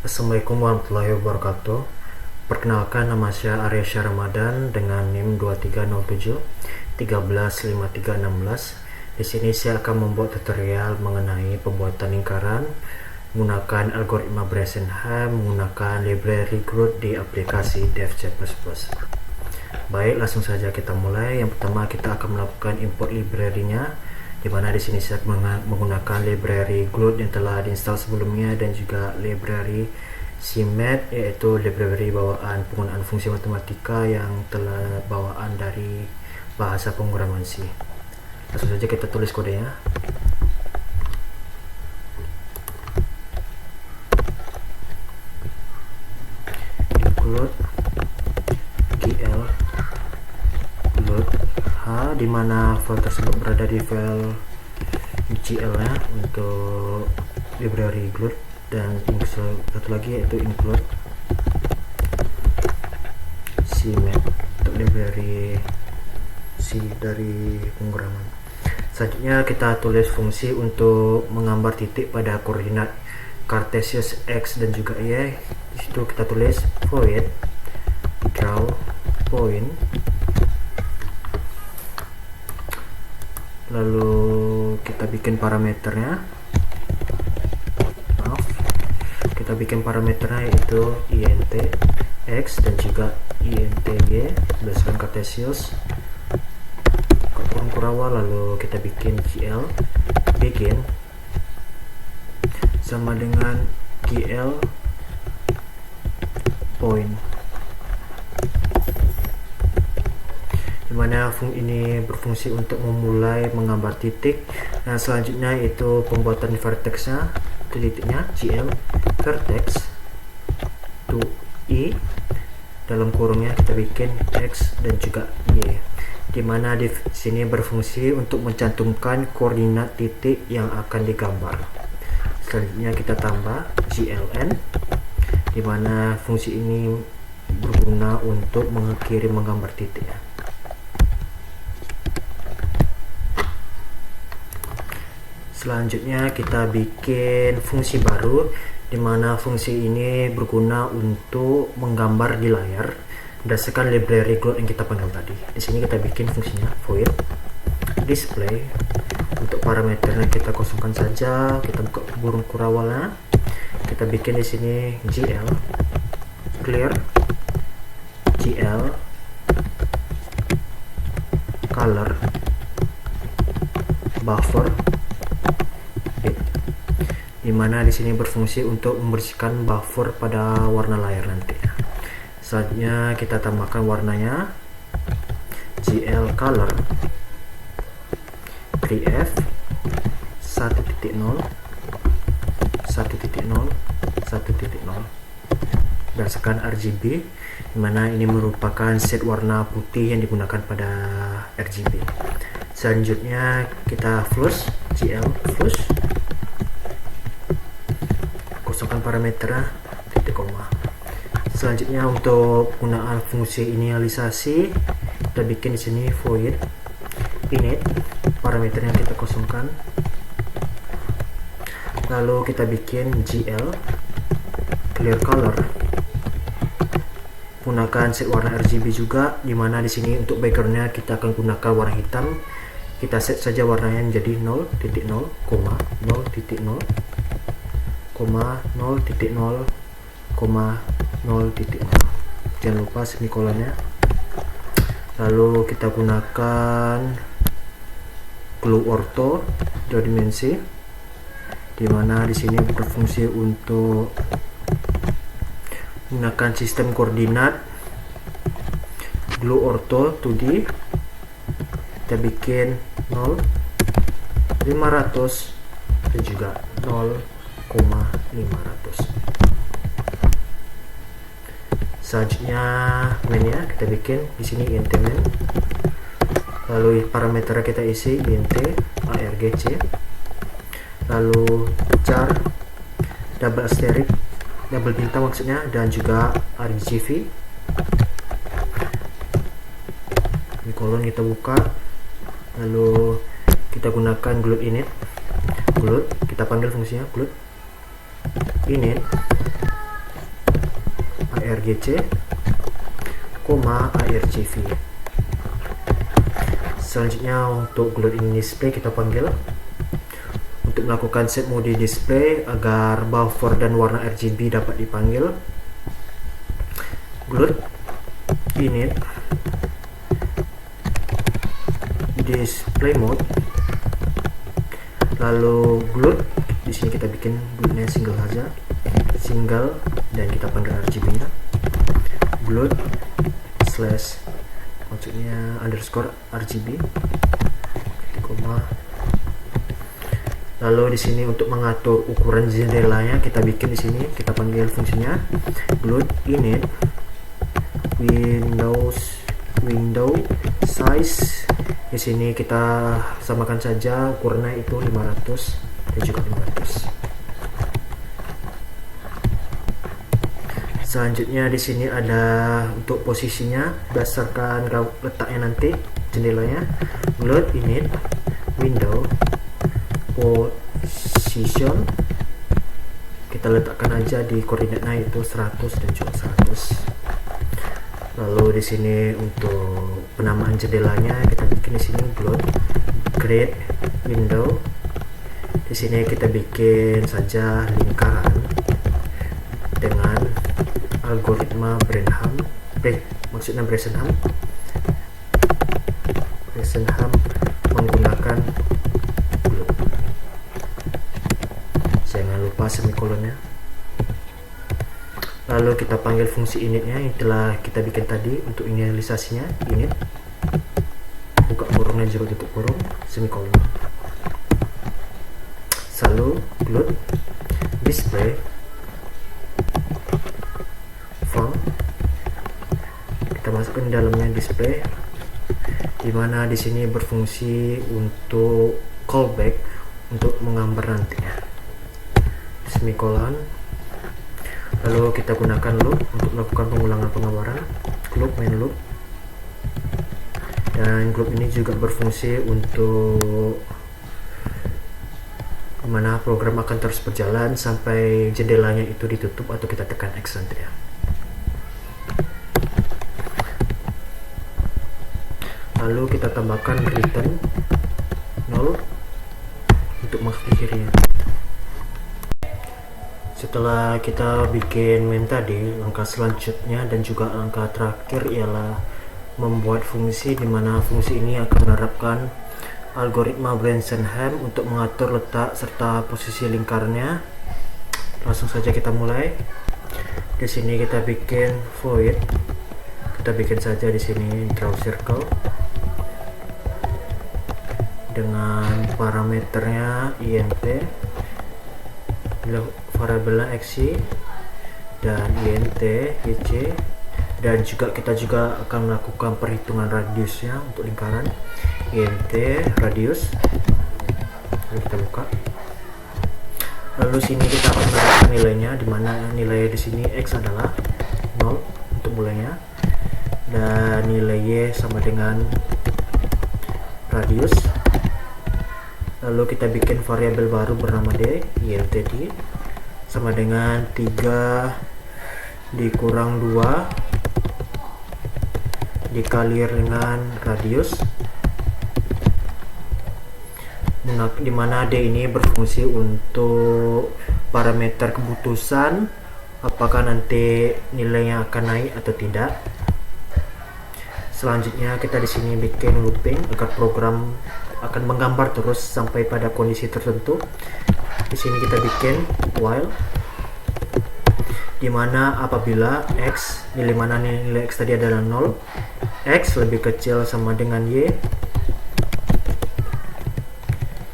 Assalamualaikum warahmatullahi wabarakatuh. Perkenalkan, nama saya Arya Syah Ramadan dengan NIM 2307 135316. Di sini saya akan membuat tutorial mengenai pembuatan lingkaran menggunakan algoritma Bresenham menggunakan library Groot di aplikasi DevC++. Baik, langsung saja kita mulai. Yang pertama kita akan melakukan import library-nya, di mana di sini saya menggunakan library Groot yang telah diinstal sebelumnya dan juga library CMAT, yaitu library bawaan penggunaan fungsi matematika yang telah bawaan dari bahasa pemrograman C. Langsung saja kita tulis kodenya. Include GL load H, di mana file tersebut berada di file GL nya untuk library Groot, dan satu lagi yaitu include CMAT untuk library C dari pemrograman. Selanjutnya kita tulis fungsi untuk menggambar titik pada koordinat Cartesius X dan juga Y. Di situ kita tulis void draw point, lalu kita bikin parameternya. Kita bikin parameternya yaitu int x dan juga int y berdasarkan Cartesius kurung kurawal. Lalu kita bikin gl begin sama dengan gl point, dimana ini berfungsi untuk memulai menggambar titik. Nah, selanjutnya itu pembuatan vertexnya, titiknya gl vertex to i, dalam kurungnya kita bikin x dan juga y, dimana di sini berfungsi untuk mencantumkan koordinat titik yang akan digambar. Selanjutnya kita tambah gln, dimana fungsi ini berguna untuk mengirim menggambar titik. Selanjutnya kita bikin fungsi baru, di mana fungsi ini berguna untuk menggambar di layar berdasarkan library Groot yang kita panggil tadi. Di sini kita bikin fungsinya void display. Untuk parameternya kita kosongkan saja, kita buka burung kurawalnya. Kita bikin di sini gl clear gl color buffer, dimana di sini berfungsi untuk membersihkan buffer pada warna layar nanti. Selanjutnya kita tambahkan warnanya gl color pref 1.0 1.0 1.0 berdasarkan RGB, dimana ini merupakan set warna putih yang digunakan pada RGB. Selanjutnya kita flush gl flush, kosongkan parameternya titik koma. Selanjutnya untuk penggunaan fungsi inisialisasi, kita bikin di sini void init, parameternya kita kosongkan. Lalu kita bikin gl clear color, gunakan set warna RGB juga, dimana di sini untuk backgroundnya kita akan gunakan warna hitam. Kita set saja warnanya menjadi 0.0, 0.0, 0.0, 0.0. Jangan lupa semikolonnya. Lalu kita gunakan glue ortho dua dimensi, dimana di sini berfungsi untuk menggunakan sistem koordinat glue ortho 2D. Kita bikin 0, 500 dan juga 0,500. Selanjutnya mainnya kita bikin di sini int main, lalu parameter kita isi int argc, lalu char double asterisk, double bintang maksudnya, dan juga RGB. Ini kolon kita buka, lalu kita gunakan Groot init, Groot kita panggil fungsinya Groot init GC, koma ARGV. Selanjutnya untuk globe in display kita panggil untuk melakukan set mode display agar buffer dan warna RGB dapat dipanggil. Globe init display mode, lalu globe di sini kita bikin globe-nya single saja, single, dan kita panggil RGB-nya globe slash maksudnya underscore RGB, koma. Lalu di sini untuk mengatur ukuran jendelanya kita bikin di sini, kita panggil fungsinya globe init window size. Di sini kita samakan saja ukurannya itu 500 dan juga 500. Selanjutnya di sini ada untuk posisinya berdasarkan letaknya nanti jendelanya, globe init window position, kita letakkan aja di koordinatnya itu 100 dan juga 100. Lalu di sini untuk penamaan jendelanya kita bikin di sini globe create window. Di sini kita bikin saja lingkaran dengan algoritma Brenham, maksudnya Bresenham menggunakan globe. Jangan lupa semikolonnya. Lalu kita panggil fungsi initnya yang telah kita bikin tadi untuk inisialisasinya, init, buka kurungnya juga tutup kurung, semikolon. Lalu globe display font, kita masukkan dalamnya display, dimana di sini berfungsi untuk callback untuk menggambar nantinya, semikolon. Lalu kita gunakan loop untuk melakukan pengulangan penggambaran, globe main loop. Dan globe ini juga berfungsi untuk dimana program akan terus berjalan sampai jendelanya itu ditutup atau kita tekan X nanti ya. Lalu kita tambahkan return 0 untuk mengakhirinya. Setelah kita bikin main tadi, langkah selanjutnya dan juga langkah terakhir ialah membuat fungsi, di mana fungsi ini akan menerapkan algoritma Bresenham untuk mengatur letak serta posisi lingkarnya. Langsung saja kita mulai. Di sini kita bikin void, kita bikin saja di sini draw circle dengan parameternya int, variabelnya xy dan int gc, dan juga kita juga akan melakukan perhitungan radiusnya untuk lingkaran int radius. Lalu kita buka, lalu sini kita akan menambahkan nilainya, dimana nilai di sini x adalah 0 untuk mulainya dan nilai y sama dengan radius. Lalu kita bikin variabel baru bernama d, int d sama dengan 3 dikurang 2 dikali dengan radius, dimana d ini berfungsi untuk parameter keputusan apakah nanti nilainya akan naik atau tidak. Selanjutnya kita di sini bikin looping agar program akan menggambar terus sampai pada kondisi tertentu. Di sini kita bikin while, dimana apabila x, nilai mana nilai x tadi adalah 0, x lebih kecil sama dengan y,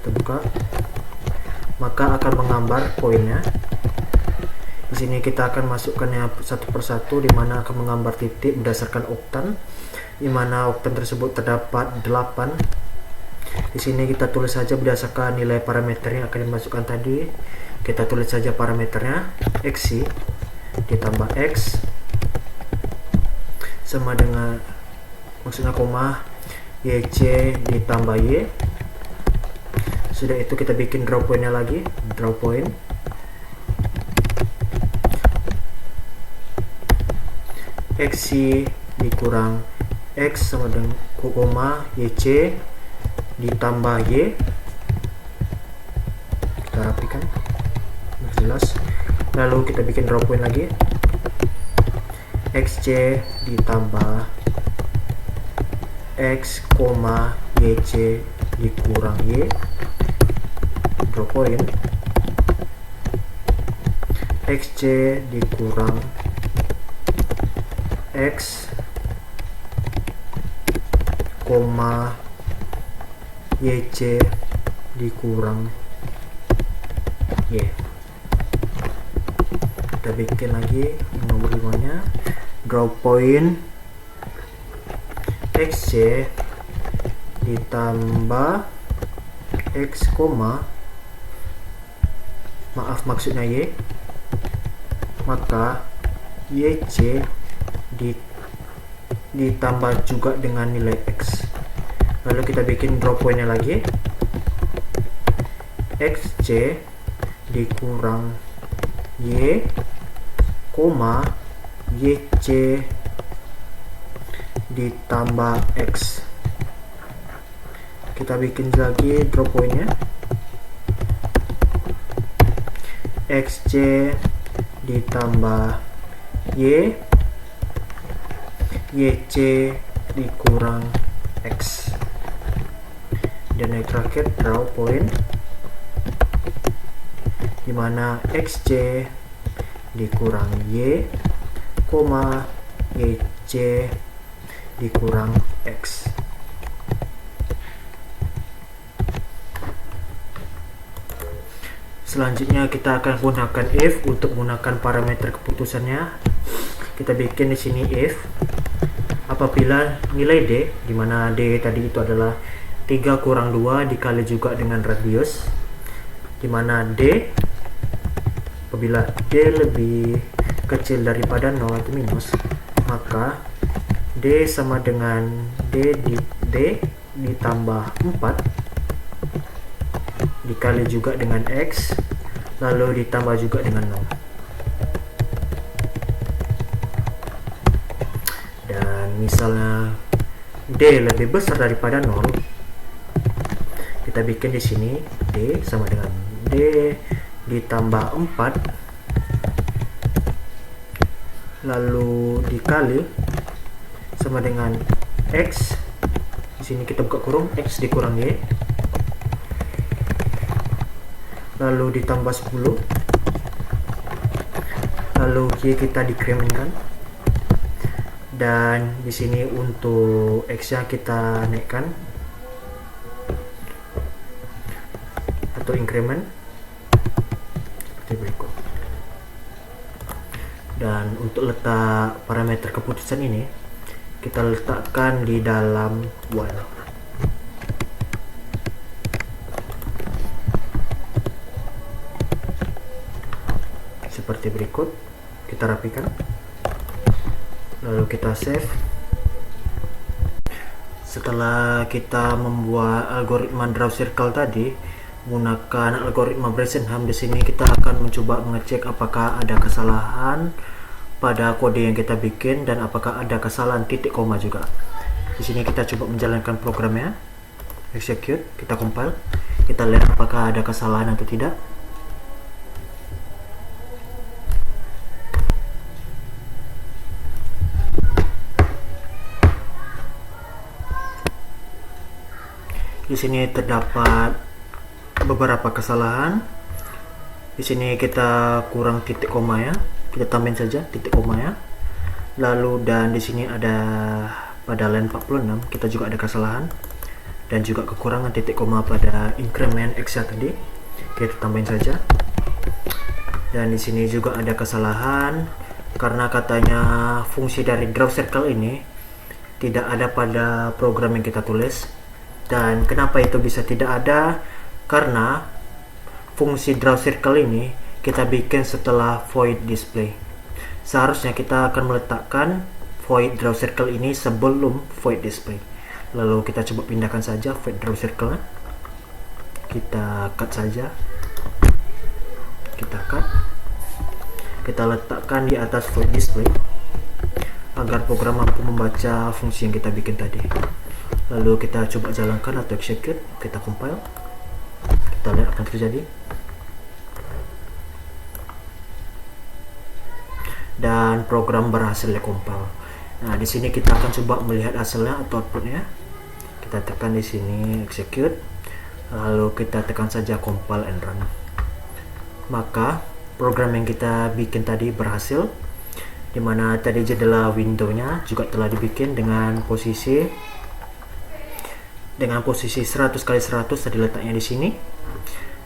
terbuka, maka akan menggambar poinnya. Di sini kita akan masukkannya satu persatu, dimana akan menggambar titik berdasarkan oktan, dimana oktan tersebut terdapat 8. Di sini kita tulis saja berdasarkan nilai parameter yang akan dimasukkan tadi. Kita tulis saja parameternya xy ditambah x sama dengan, maksudnya koma, yc ditambah y. Sudah itu kita bikin draw pointnya lagi, draw point. xy dikurang x sama dengan koma yc ditambah y. Kita rapikan biar jelas. Lalu kita bikin draw point lagi, xc ditambah x, yc dikurang y, draw point, xc dikurang x, yc dikurang y. Kita bikin lagi nomor 5 nya, draw point xc ditambah x, maksudnya y, maka yc ditambah juga dengan nilai x. Lalu kita bikin draw pointnya lagi, xc dikurang y, yc ditambah x. Kita bikin lagi draw pointnya, xc ditambah y, yc dikurang x. Dan yang terakhir draw point dimana xc dikurang y, yc dikurang x. Selanjutnya kita akan gunakan if untuk menggunakan parameter keputusannya. Kita bikin di sini if apabila nilai d, di mana d tadi itu adalah 3 kurang 2 dikali juga dengan radius, di mana d apabila d lebih kecil daripada 0 atau minus, maka d sama dengan d ditambah 4 dikali juga dengan x, lalu ditambah juga dengan 0. Dan misalnya d lebih besar daripada 0, kita bikin di sini d sama dengan d ditambah 4 lalu dikali sama dengan x. Di sini kita buka kurung, x dikurang y, lalu ditambah 10, lalu y kita dikremenkan, dan di sini untuk x nya kita naikkan atau increment seperti berikut. Dan untuk letak parameter keputusan ini kita letakkan di dalam while. Seperti berikut, kita rapikan, lalu kita save. Setelah kita membuat algoritma draw circle tadi menggunakan algoritma Bresenham, di sini kita akan mencoba mengecek apakah ada kesalahan pada kode yang kita bikin dan apakah ada kesalahan titik koma juga. Di sini kita coba menjalankan programnya, execute, kita compile, kita lihat apakah ada kesalahan atau tidak. Di sini terdapat beberapa kesalahan. Di sini kita kurang titik koma ya, kita tambahin saja titik koma ya. Lalu dan di sini ada pada line 46 kita juga ada kesalahan dan juga kekurangan titik koma pada increment x tadi, kita tambahin saja. Dan di sini juga ada kesalahan karena katanya fungsi dari draw circle ini tidak ada pada program yang kita tulis. Dan kenapa itu bisa tidak ada? Karena fungsi draw circle ini kita bikin setelah void display. Seharusnya kita akan meletakkan void draw circle ini sebelum void display. Lalu kita coba pindahkan saja void draw circle, kita cut saja, kita cut, kita letakkan di atas void display. agar program mampu membaca fungsi yang kita bikin tadi. Lalu kita coba jalankan atau execute, kita compile, kita lihat apa yang terjadi. Dan program berhasil compile. Nah, di sini kita akan coba melihat hasilnya atau outputnya. Kita tekan di sini execute, lalu kita tekan saja compile and run. Maka program yang kita bikin tadi berhasil, dimana tadi jendela windownya juga telah dibikin dengan posisi 100x100 tadi letaknya di sini,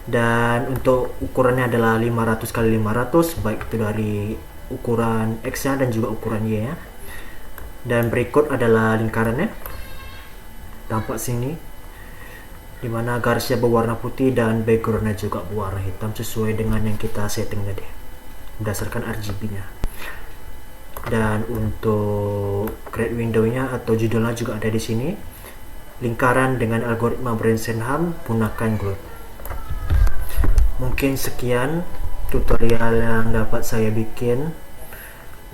dan untuk ukurannya adalah 500x500, baik itu dari ukuran X nya dan juga ukuran Y nya. Dan berikut adalah lingkarannya, tampak sini, dimana garisnya berwarna putih dan backgroundnya juga berwarna hitam sesuai dengan yang kita setting tadi berdasarkan RGB nya. Dan untuk create window-nya atau judulnya juga ada di sini, lingkaran dengan algoritma Brensonham menggunakan globe. Mungkin sekian tutorial yang dapat saya bikin.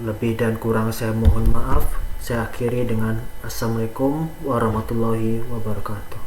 Lebih dan kurang saya mohon maaf. Saya akhiri dengan Assalamualaikum warahmatullahi wabarakatuh.